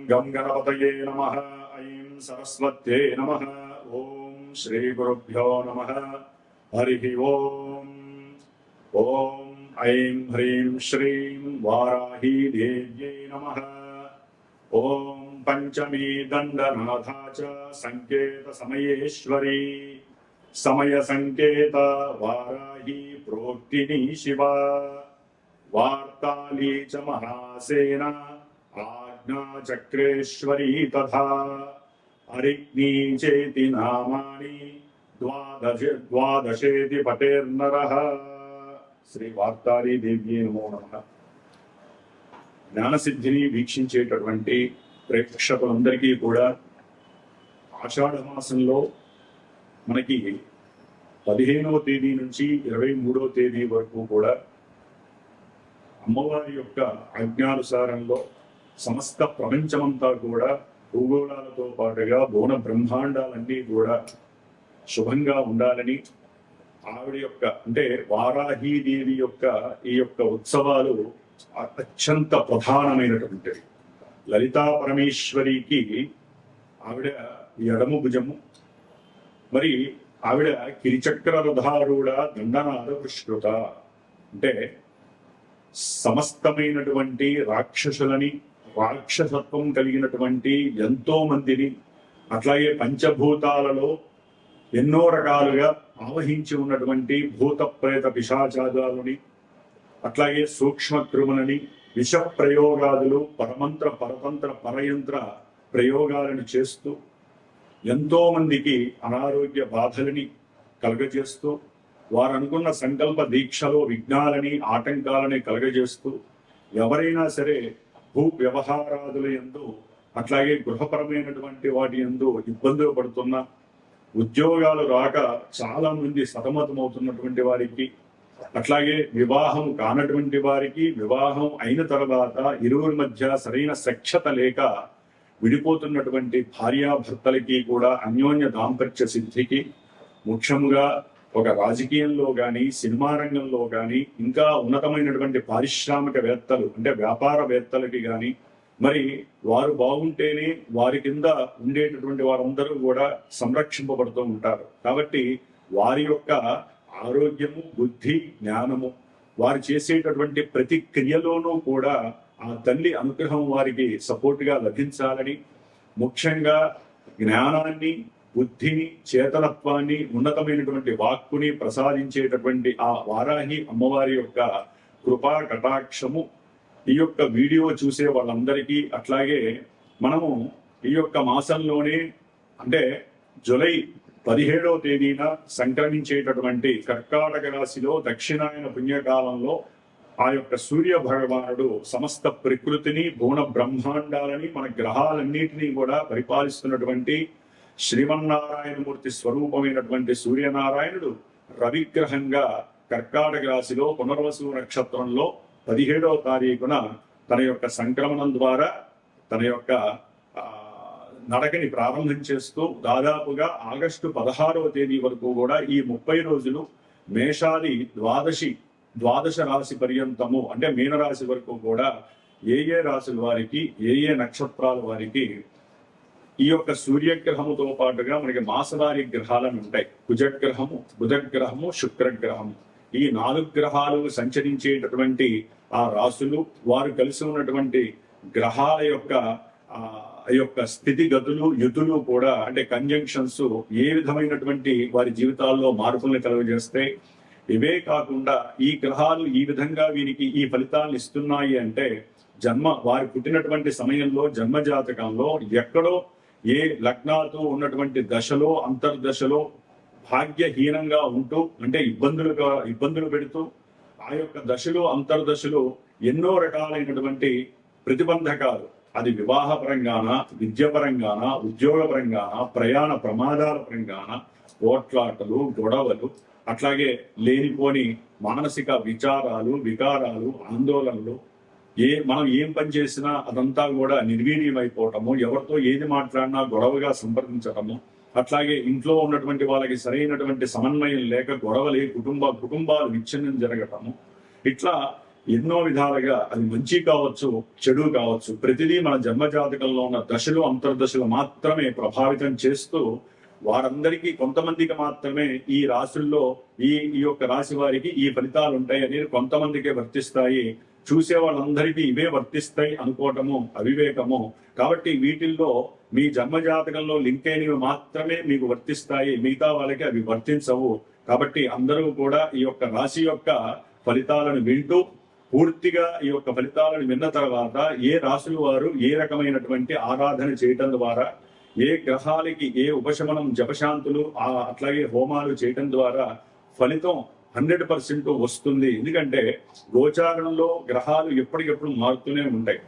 गं गणपतये नमः। ऐं सरस्वत्यै नमः। ॐ श्रीगुरुभ्यो नमः। हरिः ॐ। ॐ ऐं ह्रीं श्रीं वाराही देव्यै नमः। ॐ पंचमी दंडनाथा च संकेत समयेश्वरी समय संकेत वाराही प्रोक्तिनी शिवा वार्ताली च महासेना आज्ञा चक्रेश्वरी तथा अरिग्नी चेति नामानि द्वादशेति पटेर्नरः। श्री वार्ताली देव्यै नमो नमः। జ్ఞానసిద్ధిని వీక్షించేటటువంటి ప్రేక్షకులందరికీ కూడా ఆషాఢ మాసంలో మనకి 15వ తేదీ నుంచి 23వ తేదీ వరకు కూడా అమ్మవారి యొక్క ఆజ్ఞానుసారంలో సమస్త ప్రపంచమంతా కూడా భూగోళాలతో పాటుగా భువన బ్రహ్మాండాలన్నీ కూడా శుభంగా ఉండాలని ఆవిడ యొక్క అంటే వారాహీదేవి యొక్క ఈ యొక్క ఉత్సవాలు అత్యంత ప్రధానమైనటువంటిది. లలితా పరమేశ్వరికి ఆవిడ ఎడము భుజము, మరి ఆవిడ కిరిచక్ర రథారూఢ దండనాద పుష్కృత, అంటే సమస్తమైనటువంటి రాక్షసులని రాక్షసత్వం కలిగినటువంటి ఎంతో మందిని అట్లాగే పంచభూతాలలో ఎన్నో రకాలుగా ఆవహించి ఉన్నటువంటి భూత ప్రేత పిశాచాదాలని అట్లాగే సూక్ష్మక్రిములని విష ప్రయోగాదులు పరమంత్ర పరతంత్ర పరయంత్ర ప్రయోగాలను చేస్తూ ఎంతో మందికి అనారోగ్య బాధలని కలగజేస్తూ వారు అనుకున్న సంకల్ప దీక్షలో విఘ్నాలని ఆటంకాలని కలగజేస్తూ ఎవరైనా సరే భూ వ్యవహారాదుల యందు అట్లాగే గృహపరమైనటువంటి వాటి యందు ఇబ్బందులు పడుతున్న ఉద్యోగాలు రాక చాలా మంది సతమతమవుతున్నటువంటి వారికి అట్లాగే వివాహం కానటువంటి వారికి వివాహం అయిన తర్వాత ఇరువురి మధ్య సరైన సఖ్యత లేక విడిపోతున్నటువంటి భార్యాభర్తలకి కూడా అన్యోన్య దాంపత్య సిద్ధికి ముఖ్యంగా ఒక రాజకీయంలో కానీ సినిమా రంగంలో కానీ ఇంకా ఉన్నతమైనటువంటి పారిశ్రామికవేత్తలు అంటే వ్యాపారవేత్తలకి కానీ మరి వారు బాగుంటేనే వారి కింద ఉండేటటువంటి వారందరూ కూడా సంరక్షింపబడుతూ ఉంటారు. కాబట్టి వారి యొక్క ఆరోగ్యము బుద్ధి జ్ఞానము వారు చేసేటటువంటి ప్రతి క్రియలోనూ కూడా ఆ తల్లి అనుగ్రహం వారికి సపోర్ట్గా లభించాలని, ముఖ్యంగా జ్ఞానాన్ని బుద్ధిని చేతనత్వాన్ని ఉన్నతమైనటువంటి వాక్కుని ప్రసాదించేటటువంటి ఆ వారాహి అమ్మవారి యొక్క కృపా కటాక్షము ఈ యొక్క వీడియో చూసే వాళ్ళందరికీ, అట్లాగే మనము ఈ యొక్క మాసంలోనే అంటే జూలై 17వ తేదీన సంక్రమించేటటువంటి కర్కాటక రాశిలో దక్షిణాయన పుణ్యకాలంలో ఆ యొక్క సూర్య భగవానుడు సమస్త ప్రకృతిని భువన బ్రహ్మాండాలని మన గ్రహాలన్నిటినీ కూడా పరిపాలిస్తున్నటువంటి శ్రీమన్నారాయణమూర్తి స్వరూపమైనటువంటి సూర్యనారాయణుడు రవిగ్రహంగా కర్కాటక రాశిలో పునర్వసు నక్షత్రంలో 17వ తారీఖున తన యొక్క సంక్రమణం ద్వారా తన యొక్క నడకని ప్రారంభం చేస్తూ దాదాపుగా ఆగస్టు 16వ తేదీ వరకు కూడా ఈ 30 రోజులు మేషాది ద్వాదశ రాశి పర్యంతము అంటే మీనరాశి వరకు కూడా ఏ రాశుల వారికి ఏ నక్షత్రాల వారికి ఈ యొక్క సూర్యగ్రహముతో పాటుగా మనకి మాసవారి గ్రహాలను ఉంటాయి. కుజగ్రహము, బుధగ్రహము, శుక్రగ్రహము, ఈ 4 గ్రహాలు సంచరించేటటువంటి ఆ రాశులు వారు కలిసి ఉన్నటువంటి గ్రహాల యొక్క స్థితిగతులు యుతులు కూడా అంటే కంజంక్షన్స్ ఏ విధమైనటువంటి వారి జీవితాల్లో మార్పుల్ని కలుగజేస్తాయి. ఇవే కాకుండా ఈ గ్రహాలు ఈ విధంగా వీరికి ఈ ఫలితాలను ఇస్తున్నాయి అంటే వారి పుట్టినటువంటి సమయంలో జన్మజాతకంలో ఎక్కడో ఏ లగ్నాలతో ఉన్నటువంటి దశలో అంతర్దశలో భాగ్యహీనంగా ఉంటూ అంటే ఇబ్బందులు పెడుతూ ఆ యొక్క దశలో అంతర్దశలో ఎన్నో రకాలైనటువంటి ప్రతిబంధకాలు, అది వివాహ పరంగాన, విద్యపరంగాన, ఉద్యోగ పరంగాన, ప్రయాణ ప్రమాదాల పరంగాన, పోట్లాటలు, గొడవలు, అట్లాగే లేనిపోని మానసిక విచారాలు, వికారాలు, ఆందోళనలు, మనం ఏం పని చేసినా అదంతా కూడా నిర్వీర్యమైపోవటము, ఎవరితో ఏది మాట్లాడినా గొడవగా సంప్రదించటము, అట్లాగే ఇంట్లో ఉన్నటువంటి వాళ్ళకి సరైనటువంటి సమన్వయం లేక గొడవలే కుటుంబాలు విచ్ఛిన్నం జరగటము, ఇట్లా ఎన్నో విధాలుగా అది మంచి కావచ్చు, చెడు కావచ్చు, ప్రతిదీ మన జన్మజాతకంలో ఉన్న దశలు అంతర్దశలు మాత్రమే ప్రభావితం చేస్తూ వారందరికీ కొంతమందికి మాత్రమే ఈ రాశుల్లో ఈ యొక్క రాశి వారికి ఈ ఫలితాలు ఉంటాయి అనేది కొంతమందికే వర్తిస్తాయి. చూసే వాళ్ళందరికీ ఇవే వర్తిస్తాయి అనుకోవటము అవివేకము. కాబట్టి వీటిల్లో మీ జన్మజాతకంలో లింక్ అయినవి మాత్రమే మీకు వర్తిస్తాయి, మిగతా వాళ్ళకి అవి వర్తించవు. కాబట్టి అందరూ కూడా ఈ యొక్క రాశి యొక్క ఫలితాలను వింటూ పూర్తిగా ఈ యొక్క ఫలితాలను విన్న తర్వాత ఏ రాశుల వారు ఏ రకమైనటువంటి ఆరాధన చేయటం ద్వారా, ఏ గ్రహాలకి ఏ ఉపశమనం జపశాంతులు అట్లాగే హోమాలు చేయటం ద్వారా ఫలితం 100% వస్తుంది. ఎందుకంటే గోచారంలో గ్రహాలు ఎప్పటికెప్పుడు మారుతూనే ఉంటాయి.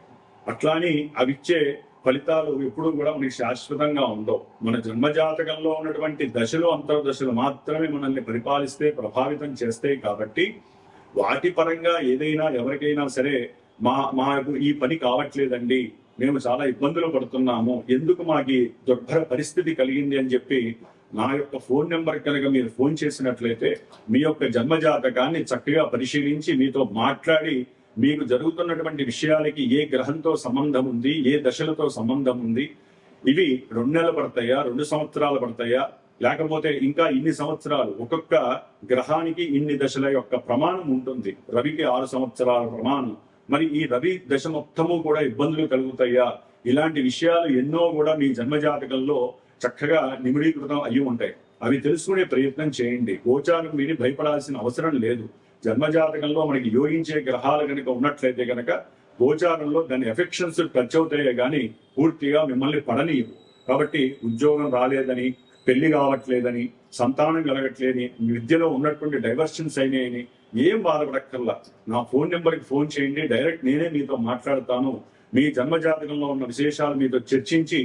అట్లాని అవిచ్చే ఫలితాలు ఎప్పుడు కూడా మనకి శాశ్వతంగా ఉండవు. మన జన్మజాతకంలో ఉన్నటువంటి దశలు అంతర్దశలు మాత్రమే మనల్ని పరిపాలిస్తే ప్రభావితం చేస్తాయి. కాబట్టి వాటి పరంగా ఏదైనా ఎవరికైనా సరే మాకు ఈ పని కావట్లేదండి, మేము చాలా ఇబ్బందులు పడుతున్నాము, ఎందుకు మాకు దుర్భర పరిస్థితి కలిగింది అని చెప్పి నా యొక్క ఫోన్ నెంబర్ కనుక మీరు ఫోన్ చేసినట్లయితే మీ యొక్క జన్మజాతకాన్ని చక్కగా పరిశీలించి మీతో మాట్లాడి మీకు జరుగుతున్నటువంటి విషయాలకి ఏ గ్రహంతో సంబంధం ఉంది, ఏ దశలతో సంబంధం ఉంది, ఇవి 2 నెలలు పడతాయా, 2 సంవత్సరాలు పడతాయా, లేకపోతే ఇంకా ఇన్ని సంవత్సరాలు, ఒక్కొక్క గ్రహానికి ఇన్ని దశల యొక్క ప్రమాణం ఉంటుంది. రవికి 6 సంవత్సరాల ప్రమాణం. మరి ఈ రవి దశ మొత్తము కూడా ఇబ్బందులు కలుగుతాయా, ఇలాంటి విషయాలు ఎన్నో కూడా మీ జన్మజాతకంలో చక్కగా నిమిడీకృతం అయ్యి ఉంటాయి. అవి తెలుసుకునే ప్రయత్నం చేయండి. గోచారం విని భయపడాల్సిన అవసరం లేదు. జన్మజాతకంలో మనకి యోగించే గ్రహాలు కనుక ఉన్నట్లయితే కనుక గోచారంలో దాని ఎఫెక్షన్స్ టచ్ అవుతాయే కానీ పూర్తిగా మిమ్మల్ని పడనీయవు. కాబట్టి ఉద్యోగం రాలేదని, పెళ్లి కావట్లేదని, సంతానం కలగట్లేని, విద్యలో ఉన్నటువంటి డైవర్షన్స్ అయినాయని ఏం బాధపడక్కర్లా. నా ఫోన్ నెంబర్కి ఫోన్ చేయండి, డైరెక్ట్ నేనే మీతో మాట్లాడతాను. మీ జన్మజాతకంలో ఉన్న విశేషాలు మీతో చర్చించి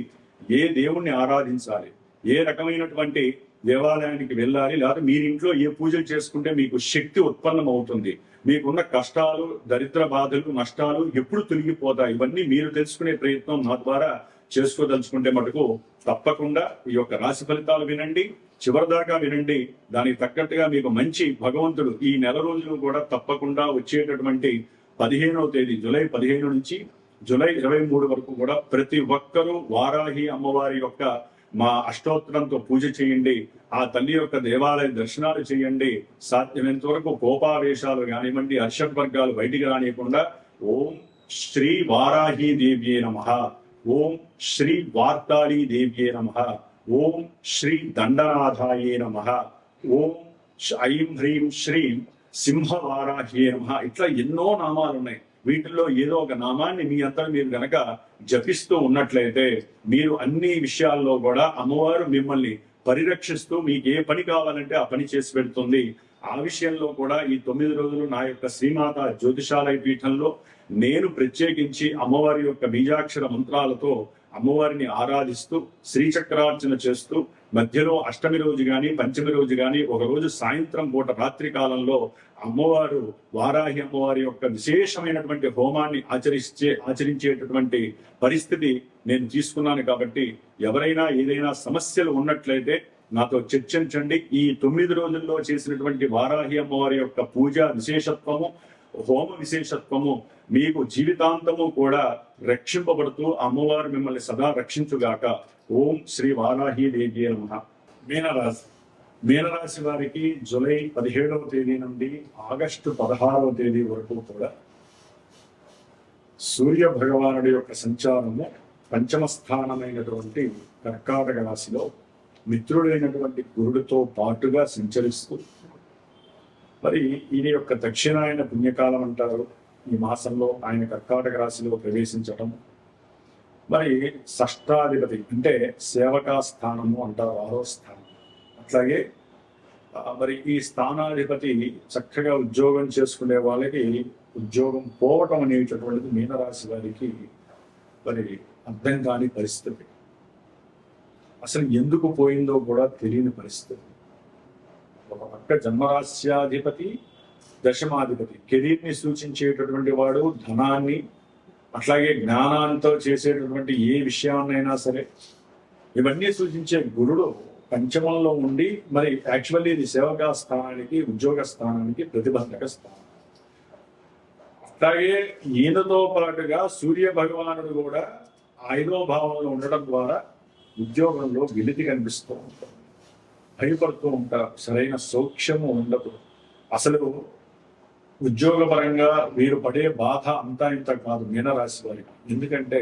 ఏ దేవుణ్ణి ఆరాధించాలి, ఏ రకమైనటువంటి దేవాలయానికి వెళ్ళాలి, లేదా మీరింట్లో ఏ పూజలు చేసుకుంటే మీకు శక్తి ఉత్పన్నం అవుతుంది, మీకున్న కష్టాలు, దరిద్ర బాధలు, నష్టాలు ఎప్పుడు తొలగిపోతాయి, ఇవన్నీ మీరు తెలుసుకునే ప్రయత్నం నా ద్వారా చేసుకోదలుచుకుంటే మటుకు తప్పకుండా ఈ యొక్క రాశి ఫలితాలు వినండి, చివరిదాకా వినండి. దానికి తగ్గట్టుగా మీకు మంచి భగవంతుడు ఈ నెల రోజులు కూడా తప్పకుండా వచ్చేటటువంటి 15వ తేదీ జూలై 15 నుంచి జూలై 23 వరకు కూడా ప్రతి ఒక్కరూ వారాహి అమ్మవారి యొక్క మా అష్టోత్తరంతో పూజ చేయండి. ఆ తల్లి యొక్క దేవాలయ దర్శనాలు చేయండి. సాధ్యమైనంత వరకు కోపావేశాలు కానివ్వండి, హర్షవర్గాలు బయటికి రానియకుండా ఓం శ్రీ వారాహి దేవ్యే నమః, ఓం శ్రీ వార్తాళీ దేవ్యే నమః, ఓం శ్రీ దండనాథాయే నమః, ఓం ఐం హ్రీం శ్రీం సింహవారాహ్యే నమః. ఇట్లా ఎన్నో నామాలు ఉన్నాయి. వీటిల్లో ఏదో ఒక నామాన్ని మీ అంతా మీరు గనక జపిస్తూ ఉన్నట్లయితే మీరు అన్ని విషయాల్లో కూడా అమ్మవారు మిమ్మల్ని పరిరక్షిస్తూ మీకు ఏ పని కావాలంటే ఆ పని చేసి పెడుతుంది. ఆ విషయంలో కూడా ఈ 9 రోజులు నా యొక్క శ్రీమాత జ్యోతిషాలయ పీఠంలో నేను ప్రత్యేకించి అమ్మవారి యొక్క బీజాక్షర మంత్రాలతో అమ్మవారిని ఆరాధిస్తూ శ్రీచక్రార్చన చేస్తూ మధ్యలో అష్టమి రోజు గాని, పంచమి రోజు గాని, ఒక రోజు సాయంత్రం పూట రాత్రి కాలంలో అమ్మవారు వారాహి అమ్మవారి యొక్క విశేషమైనటువంటి హోమాన్ని ఆచరించేటటువంటి పరిస్థితి నేను తీసుకున్నాను. కాబట్టి ఎవరైనా ఏదైనా సమస్యలు ఉన్నట్లయితే నాతో చర్చించండి. ఈ 9 రోజుల్లో చేసినటువంటి వారాహి అమ్మవారి యొక్క పూజ విశేషత్వము, హోమ విశేషత్వము మీకు జీవితాంతము కూడా రక్షింపబడుతూ అమ్మవారు మిమ్మల్ని సదా రక్షించుగాక. ఓం శ్రీ వారాహి దేవ్యే నమః. మీనరాశి వారికి జూలై 17వ తేదీ నుండి ఆగస్టు 16వ తేదీ వరకు కూడా సూర్య భగవానుడి యొక్క సంచారము పంచమ స్థానమైనటువంటి కర్కాటక రాశిలో మిత్రుడైనటువంటి గురుడితో పాటుగా సంచరిస్తూ, మరి ఈయన యొక్క దక్షిణాయన పుణ్యకాలం అంటారు. ఈ మాసంలో ఆయన కర్కాటక రాశిలో ప్రవేశించటం, మరి షష్టాధిపతి అంటే సేవకా స్థానము అంటారు, 6వ స్థానం. అట్లాగే మరి ఈ స్థానాధిపతి చక్కగా ఉద్యోగం చేసుకునే వాళ్ళకి ఉద్యోగం పోవటం అనేటటువంటిది మీనరాశి వారికి మరి అర్థం కాని పరిస్థితి. అసలు ఎందుకు పోయిందో కూడా తెలియని పరిస్థితి. ఒక పక్క జన్మరాశ్యాధిపతి, దశమాధిపతి కెరీర్ని సూచించేటటువంటి వాడు, ధనాన్ని అట్లాగే జ్ఞానాంతో చేసేటటువంటి ఏ విషయాన్నైనా సరే ఇవన్నీ సూచించే గురుడు పంచమంలో ఉండి, మరి యాక్చువల్లీ ఇది సేవకా స్థానానికి, ఉద్యోగ స్థానానికి ప్రతిబంధక స్థానం. అట్లాగే ఈయనతో పాటుగా సూర్య భగవానుడు కూడా 5వ భావంలో ఉండడం ద్వారా ఉద్యోగంలో వెలితి కనిపిస్తూ ఉంటారు, భయపడుతూ ఉంటారు, సరైన సౌఖ్యము ఉండదు. అసలు ఉద్యోగపరంగా వీరు పడే బాధ అంతా ఇంత కాదు మీనరాశి వారికి. ఎందుకంటే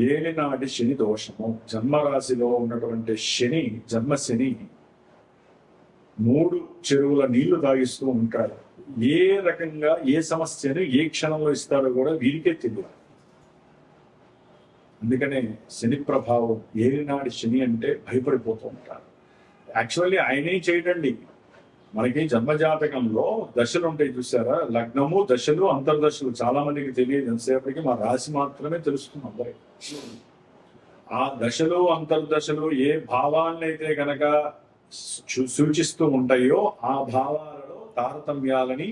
ఏలినాటి శని దోషము, జన్మరాశిలో ఉన్నటువంటి శని, జన్మశని 3 చెరువుల నీళ్లు తాగిస్తూ ఉంటాడు. ఏ రకంగా ఏ సమస్యను ఏ క్షణంలో ఇస్తాడో కూడా వీరికే తెలియదు. అందుకనే శని ప్రభావం, ఏలినాటి శని అంటే భయపడిపోతూ ఉంటారు. యాక్చువల్లీ ఆయనే చేయడండి. మనకి జన్మజాతకంలో దశలు ఉంటాయి చూసారా, లగ్నము, దశలు, అంతర్దశలు. చాలా మందికి తెలియదు, ఎంతసేపటికి మా రాశి మాత్రమే తెలుస్తుంది అందరికి. ఆ దశలు అంతర్దశలు ఏ భావాన్ని అయితే గనక సూచిస్తూ ఉంటాయో ఆ భావాలలో తారతమ్యాలని,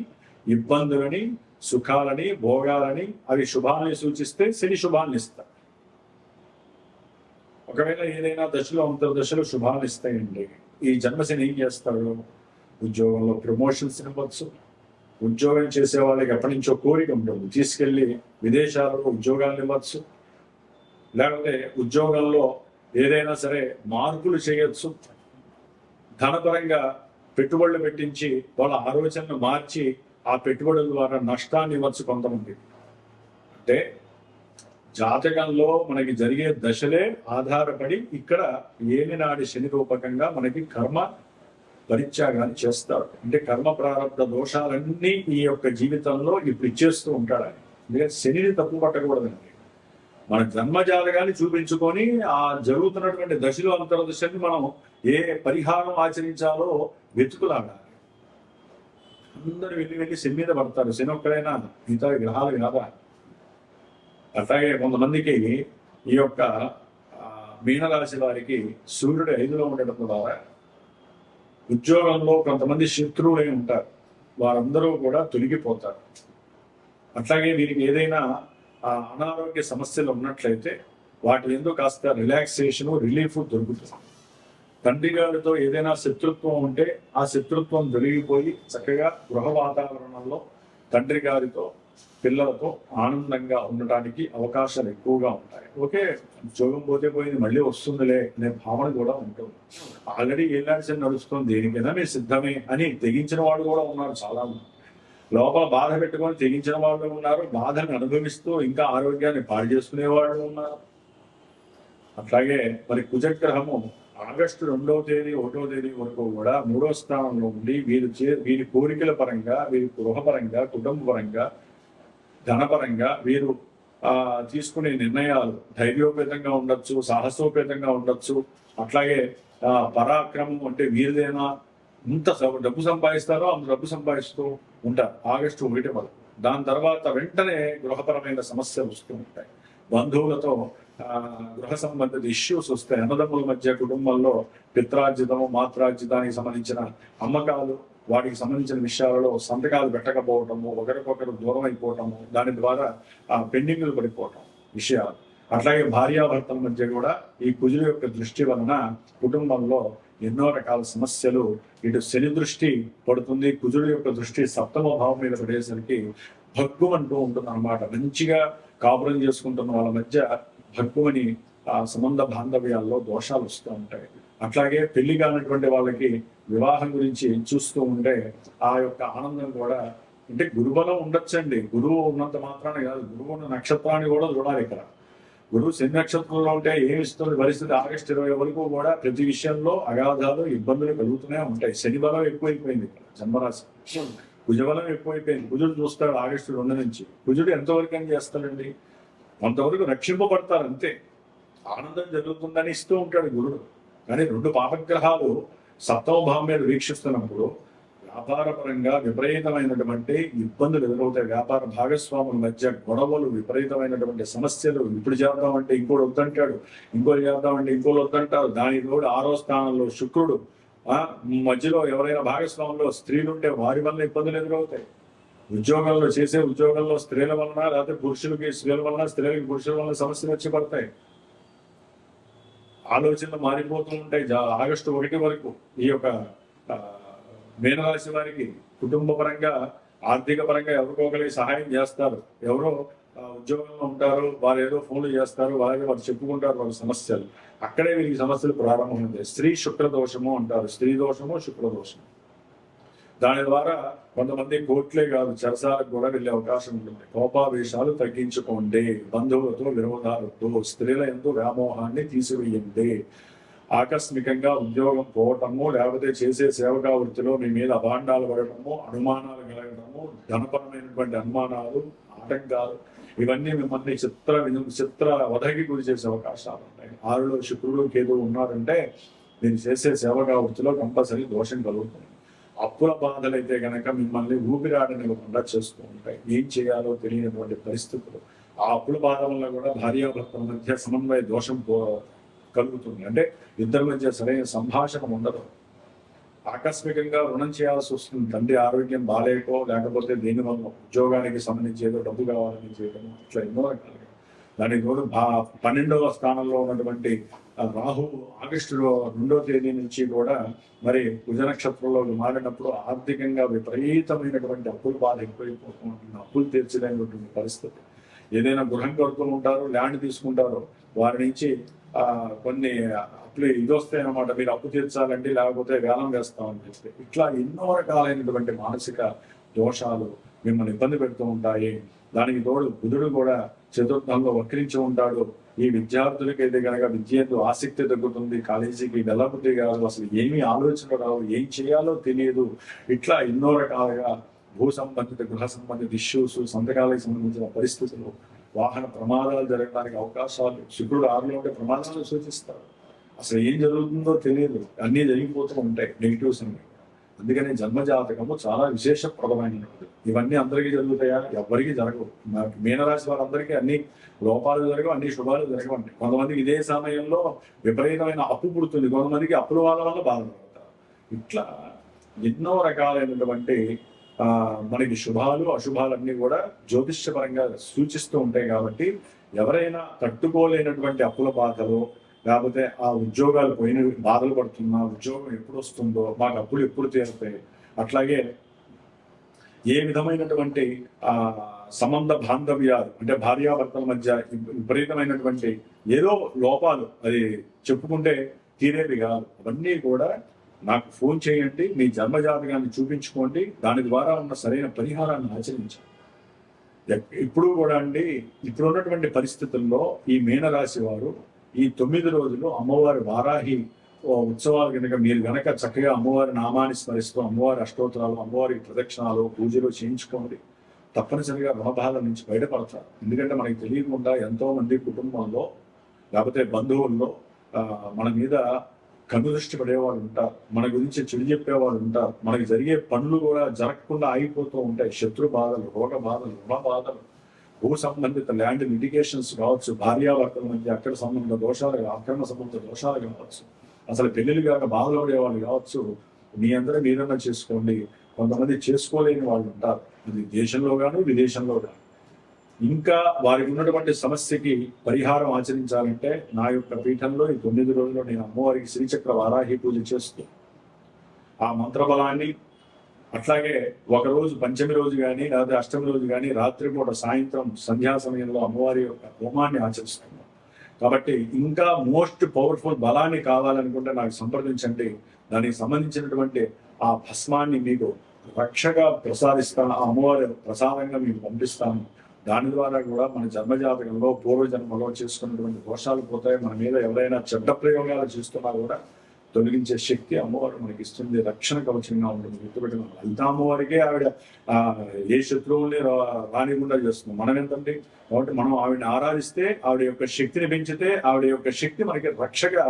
ఇబ్బందులని, సుఖాలని, భోగాలని, అవి శుభాన్ని సూచిస్తే శని శుభాన్ని ఇస్తారు. ఒకవేళ ఏదైనా దశలు అంతర్దశలు శుభాన్ని ఇస్తాయండి, ఈ జన్మశని ఏం చేస్తాడు? ఉద్యోగంలో ప్రమోషన్స్ ఇవ్వచ్చు. ఉద్యోగం చేసే వాళ్ళకి ఎప్పటి నుంచో కోరిక ఉంటుంది, తీసుకెళ్లి విదేశాలలో ఉద్యోగాలు ఇవ్వచ్చు. లేకపోతే ఉద్యోగంలో ఏదైనా సరే మార్పులు చేయొచ్చు. ధనపరంగా పెట్టుబడులు పెట్టించి వాళ్ళ ఆలోచనలు మార్చి ఆ పెట్టుబడుల ద్వారా నష్టాన్ని ఇవ్వచ్చు కొంతమంది. అంటే జాతకంలో మనకి జరిగే దశలే ఆధారపడి ఇక్కడ ఏలినాడి శని రూపకంగా మనకి కర్మ పరిత్యాగాన్ని చేస్తాడు. అంటే కర్మ ప్రారంభ దోషాలన్నీ ఈ యొక్క జీవితంలో ఇప్పుడు ఇచ్చేస్తూ ఉంటాడు ఆయన. ఎందుకంటే శనిని తప్పు పట్టకూడదండి. మన జన్మజాతకాన్ని చూపించుకొని ఆ జరుగుతున్నటువంటి దశలు అంతర్దశని మనం ఏ పరిహారం ఆచరించాలో వెతుకులాడాలి. అందరూ వెళ్ళి శని మీద పడతారు. శని ఒక్కడైనా, మిగతా గ్రహాలు కాదా? అట్లాగే కొంతమందికి ఈ యొక్క మీనరాశి వారికి సూర్యుడు 5లో ఉండడం ద్వారా ఉద్యోగంలో కొంతమంది శత్రువులై ఉంటారు, వారందరూ కూడా తొలగిపోతారు. అట్లాగే వీరికి ఏదైనా అనారోగ్య సమస్యలు ఉన్నట్లయితే వాటి ఎందుకు కాస్త రిలాక్సేషన్, రిలీఫ్ దొరుకుతుంది. తండ్రి గారితో ఏదైనా శత్రుత్వం ఉంటే ఆ శత్రుత్వం దొరికిపోయి చక్కగా గృహ వాతావరణంలో తండ్రి గారితో, పిల్లలతో ఆనందంగా ఉండటానికి అవకాశాలు ఎక్కువగా ఉంటాయి. ఓకే, ఉద్యోగం పోతే పోయింది, మళ్ళీ వస్తుందిలే అనే భావన కూడా ఉంటుంది. ఆల్రెడీ ఏలాంటి నడుస్తుంది, దేనికైనా మీరు సిద్ధమే అని తెగించిన వాళ్ళు కూడా ఉన్నారు చాలా మంది. లోపల బాధ పెట్టుకొని తెగించిన వాళ్ళు ఉన్నారు, బాధను అనుభవిస్తూ ఇంకా ఆరోగ్యాన్ని పాడు చేసుకునే వాళ్ళు ఉన్నారు. అట్లాగే మరి కుజగ్రహము ఆగస్టు 2వ తేదీ 1వ తేదీ వరకు కూడా 3వ స్థానంలో ఉండి వీరి కోరికల పరంగా, వీరి గృహపరంగా, కుటుంబ పరంగా, ధనపరంగా వీరు తీసుకునే నిర్ణయాలు ధైర్యోపేతంగా ఉండొచ్చు, సాహసోపేతంగా ఉండొచ్చు. అట్లాగే పరాక్రమం అంటే వీరిదైనా ఇంత డబ్బు సంపాదిస్తారో అంత డబ్బు సంపాదిస్తూ ఉంటారు ఆగస్టు 1 వరకు. దాని తర్వాత వెంటనే గృహపరమైన సమస్యలు వస్తూ ఉంటాయి. బంధువులతో గృహ సంబంధిత ఇష్యూస్ వస్తాయి. అన్నదమ్ముల మధ్య కుటుంబంలో పిత్రార్జితము, మాత్రార్జితానికి సంబంధించిన అమ్మకాలు, వాటికి సంబంధించిన విషయాలలో సంతకాలు పెట్టకపోవటము, ఒకరికొకరు దూరం అయిపోవటము, దాని ద్వారా పెండింగ్లు పడిపోవటం విషయాలు. అట్లాగే భార్యాభర్తల మధ్య కూడా ఈ కుజుల యొక్క దృష్టి వలన కుటుంబంలో ఎన్నో రకాల సమస్యలు, ఇటు శని దృష్టి పడుతుంది, కుజుల యొక్క దృష్టి 7వ భావం మీద పడేసరికి భగ్గుమంటూ ఉంటుంది అన్నమాట. మంచిగా కాపురం చేసుకుంటున్న వాళ్ళ మధ్య భగ్గుమని సంబంధ బాంధవ్యాల్లో దోషాలు వస్తూ ఉంటాయి. అట్లాగే పెళ్లి కానటువంటి వాళ్ళకి వివాహం గురించి చూస్తూ ఉంటే ఆ యొక్క ఆనందం కూడా, అంటే గురుబలం ఉండొచ్చండి, గురువు ఉన్నంత మాత్రాన్ని కాదు, గురువు ఉన్న నక్షత్రాన్ని కూడా చూడాలి. ఇక్కడ గురువు శని నక్షత్రంలో ఉంటే ఏమిస్తుంది పరిస్థితి? ఆగస్టు 20 వరకు కూడా ప్రతి విషయంలో అగాధాలు, ఇబ్బందులు కలుగుతూనే ఉంటాయి. శని బలం ఎక్కువైపోయింది ఇక్కడ జన్మరాశి, కుజబలం ఎక్కువైపోయింది. కుజుడు చూస్తాడు ఆగస్టు 2 నుంచి. కుజుడు ఎంతవరకు అని చేస్తాడండి? కొంతవరకు రక్షింపబడతారు అంతే. ఆనందం జరుగుతుందని ఇస్తూ ఉంటాడు గురుడు. కానీ 2 పాపగ్రహాలు 7వ భావం మీద వీక్షిస్తున్నప్పుడు వ్యాపారపరంగా విపరీతమైనటువంటి ఇబ్బందులు ఎదురవుతాయి. వ్యాపార భాగస్వాముల మధ్య గొడవలు, విపరీతమైనటువంటి సమస్యలు. ఇప్పుడు చేద్దామంటే ఇంకోటి వద్దంటాడు, ఇంకోటి చేద్దామంటే ఇంకోటి వద్దంటారు. దానికి కూడా 6వ స్థానంలో శుక్రుడు. మధ్యలో ఎవరైనా భాగస్వాములో స్త్రీలుంటే వారి వల్ల ఇబ్బందులు ఎదురవుతాయి. ఉద్యోగంలో స్త్రీల వలన, లేకపోతే పురుషులకి స్త్రీల వలన, స్త్రీలకి పురుషుల వలన సమస్యలు వచ్చి పడతాయి. ఆలోచనలు మారిపోతూ ఉంటాయి. ఆగస్టు 1 వరకు ఈ యొక్క మీనరాశి వారికి కుటుంబ పరంగా ఆర్థిక పరంగా ఎవరికొకరికి సహాయం చేస్తారు, ఎవరో ఉద్యోగంలో ఉంటారు, వారు ఏదో ఫోన్లు చేస్తారు, వారు చెప్పుకుంటారు వాళ్ళ సమస్యలు, అక్కడే వీరికి సమస్యలు ప్రారంభమైంది. స్త్రీ శుక్ర దోషము అంటారు, స్త్రీ దోషము శుక్ర దోషము. దాని ద్వారా కొంతమంది కోర్టులే కాదు చెరసాలకు కూడా వెళ్ళే అవకాశం ఉంటుంది. కోపావేశాలు తగ్గించుకోండి, బంధువులతో విరోధాలతో, స్త్రీల యందు వ్యామోహాన్ని తీసివేయండి. ఆకస్మికంగా ఉద్యోగం పోవటము, లేకపోతే చేసే సేవకా వృత్తిలో మీ మీద అభాండాలు పడటము, అనుమానాలు కలగడము, ధనపరమైనటువంటి అనుమానాలు, ఆటంకాలు, ఇవన్నీ మిమ్మల్ని చిత్ర వధకి గురి చేసే అవకాశాలు ఉంటాయి. 6లో శుక్రుడు కేతువు ఉన్నారంటే మీరు చేసే సేవకా వృత్తిలో కంపల్సరీ దోషం కలుగుతుంది. అప్పుల బాధలైతే కనుక మిమ్మల్ని ఊపిరాడనివ్వకుండా చేస్తూ ఉంటాయి. ఏం చేయాలో తెలియనటువంటి పరిస్థితులు. ఆ అప్పుల బాధ వల్ల కూడా భార్యాభర్తల మధ్య సమన్వయ దోషం కలుగుతుంది. అంటే ఇద్దరి మధ్య సరైన సంభాషణ ఉండదు. ఆకస్మికంగా రుణం చేయాల్సి వస్తుంది. తండ్రి ఆరోగ్యం బాగాలేకో, లేకపోతే దేనివల్ల ఉద్యోగానికి సంబంధించి ఏదో డబ్బు కావాలని చేయడం, ఇట్లా ఎన్నో రకాలుగా. దానికి తోడు 12వ స్థానంలో ఉన్నటువంటి రాహు ఆగస్టు 2వ తేదీ నుంచి కూడా మరి కుజ నక్షత్రంలో మారినప్పుడు ఆర్థికంగా విపరీతమైనటువంటి అప్పుల బాధ ఎక్కువైపోతూ ఉంటుంది. అప్పులు తీర్చలేనటువంటి పరిస్థితి. ఏదైనా గృహం కడుతూ ఉంటారు, ల్యాండ్ తీసుకుంటారు, వారి నుంచి కొన్ని అప్పులు ఇదొస్తాయి అన్నమాట, మీరు అప్పు తీర్చాలండి లేకపోతే వేలం వేస్తామని చెప్పి. ఇట్లా ఎన్నో రకాలైనటువంటి మానసిక దోషాలు మిమ్మల్ని ఇబ్బంది పెడుతూ ఉంటాయి. దానికి తోడు బుధుడు కూడా చతుర్థంలో వక్రించి ఉంటాడు. ఈ విద్యార్థులకైతే కనుక విద్యతో ఆసక్తి తగ్గుతుంది, కాలేజీకి వెళ్ళబుద్ధి కాదు, అసలు ఏమీ ఆలోచన రావు, ఏం చేయాలో తెలియదు. ఇట్లా ఎన్నో రకాలుగా భూ సంబంధిత గృహ సంబంధిత ఇష్యూస్, సంతకాలకు సంబంధించిన పరిస్థితులు, వాహన ప్రమాదాలు జరగడానికి అవకాశాలు. శుక్రుడు 6లో ఉంటే ప్రమాదాలు సూచిస్తారు. అసలు ఏం జరుగుతుందో తెలియదు, అన్నీ జరిగిపోతూ ఉంటాయి నెగిటివ్స్ అన్ని. అందుకని జన్మజాతకము చాలా విశేషప్రదమైనది. ఇవన్నీ అందరికీ జరుగుతాయా? ఎవరికి జరగవు. మీనరాశి వారందరికీ అన్ని లోపాలు జరగవు, అన్ని శుభాలు జరగవండి. కొంతమందికి ఇదే సమయంలో విపరీతమైన అప్పు పుడుతుంది, కొంతమందికి అప్పుల వల్ల బాధపడతారు. ఇట్లా ఎన్నో రకాలైనటువంటి మనకి శుభాలు అశుభాలన్నీ కూడా జ్యోతిష్యపరంగా సూచిస్తూ ఉంటాయి. కాబట్టి ఎవరైనా తట్టుకోలేనటువంటి అప్పుల బాధలు, లేకపోతే ఆ ఉద్యోగాలు పోయిన బాధలు పడుతున్నా, ఉద్యోగం ఎప్పుడు వస్తుందో, మాకు అప్పులు ఎప్పుడు తీరుతాయి, అట్లాగే ఏ విధమైనటువంటి సంబంధ బాంధవ్యాలు అంటే భార్యాభర్తల మధ్య విపరీతమైనటువంటి ఏదో లోపాలు అది చెప్పుకుంటే తీరేవి కాదు, అవన్నీ కూడా నాకు ఫోన్ చేయండి, మీ జన్మజాతకాన్ని చూపించుకోండి, దాని ద్వారా ఉన్న సరైన పరిహారాన్ని ఆచరించండి. ఇప్పుడు కూడా అండి, ఇప్పుడు ఉన్నటువంటి పరిస్థితుల్లో ఈ మీనరాశి వారు ఈ 9 రోజులు అమ్మవారి వారాహి ఉత్సవాలు కనుక మీరు గనక చక్కగా అమ్మవారి నామాన్ని స్మరిస్తూ, అమ్మవారి అష్టోత్తరాలు, అమ్మవారి ప్రదక్షిణాలు, పూజలు చేయించుకోండి, తప్పనిసరిగా రుణబాధల నుంచి బయటపడతారు. ఎందుకంటే మనకి తెలియకుండా ఎంతో మంది కుటుంబంలో లేకపోతే బంధువుల్లో మన మీద కనుదృష్టి పడేవాళ్ళు ఉంటారు, మన గురించి చెడు చెప్పేవాళ్ళు ఉంటారు, మనకి జరిగే పనులు కూడా జరగకుండా ఆగిపోతూ ఉంటాయి. శత్రు బాధలు, రోగ బాధలు, రుణ బాధలు, భూ సంబంధిత ల్యాండ్ లిటిగేషన్స్ కావచ్చు, భార్యాభర్తల మధ్య అక్కడ సంబంధ దోషాలు, అక్రమ సంబంధ దోషాలు కావచ్చు, అసలు పెళ్లిళ్ళు కాక బాధలు పడేవాళ్ళు కావచ్చు. మీ అందరూ మీరన్నా చేసుకోండి. కొంతమంది చేసుకోలేని వాళ్ళు ఉంటారు, అది దేశంలో గాను విదేశంలో గాను. ఇంకా వారికి ఉన్నటువంటి సమస్యకి పరిహారం ఆచరించాలంటే నా యొక్క పీఠంలో ఈ 9 రోజుల్లో నేను అమ్మవారికి శ్రీచక్ర వారాహి పూజ చేస్తూ ఆ మంత్రబలాన్ని, అట్లాగే ఒకరోజు పంచమి రోజు కానీ లేదా అష్టమి రోజు కానీ రాత్రిపూట సాయంత్రం సంధ్యా సమయంలో అమ్మవారి యొక్క హోమాన్ని ఆచరిస్తున్నాం. కాబట్టి ఇంకా మోస్ట్ పవర్ఫుల్ బలాన్ని కావాలనుకుంటే నాకు సంప్రదించండి. దానికి సంబంధించినటువంటి ఆ భస్మాన్ని మీకు రక్షగా ప్రసాదిస్తాను, ఆ అమ్మవారి ప్రసాదంగా మీకు పంపిస్తాను. దాని ద్వారా కూడా మన జన్మజాతకంలో పూర్వజన్మలో చేసుకున్నటువంటి దోషాలు పోతాయి. మన మీద ఎవరైనా చెడ్డ ప్రయోగాలు చేస్తున్నా కూడా తొలగించే శక్తి అమ్మవారు మనకి ఇస్తుంది, రక్షణ కవచంగా ఉంటుంది. గుర్తుపెట్టిన లలితా అమ్మవారికే ఆవిడ ఏ శత్రువుల్ని రానికుండా చేస్తుంది. మనం ఏంటంటే కాబట్టి మనం ఆవిడని ఆరాధిస్తే, ఆవిడ యొక్క శక్తిని పెంచితే, ఆవిడ యొక్క శక్తి మనకి రక్షగా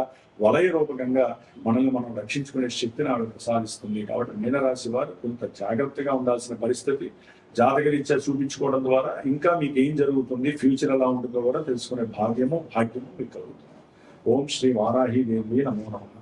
వలయ రూపకంగా మనల్ని మనం రక్షించుకునే శక్తిని ఆవిడ ప్రసాదిస్తుంది. కాబట్టి మీనరాశి వారు కొంత జాగ్రత్తగా ఉండాల్సిన పరిస్థితి. జాతకరీత్యా చూపించుకోవడం ద్వారా ఇంకా మీకు ఏం జరుగుతుంది, ఫ్యూచర్ ఎలా ఉంటుందో కూడా తెలుసుకునే భాగ్యము మీకు కలుగుతుంది. ఓం శ్రీ వారాహి దేవి నమో నమః.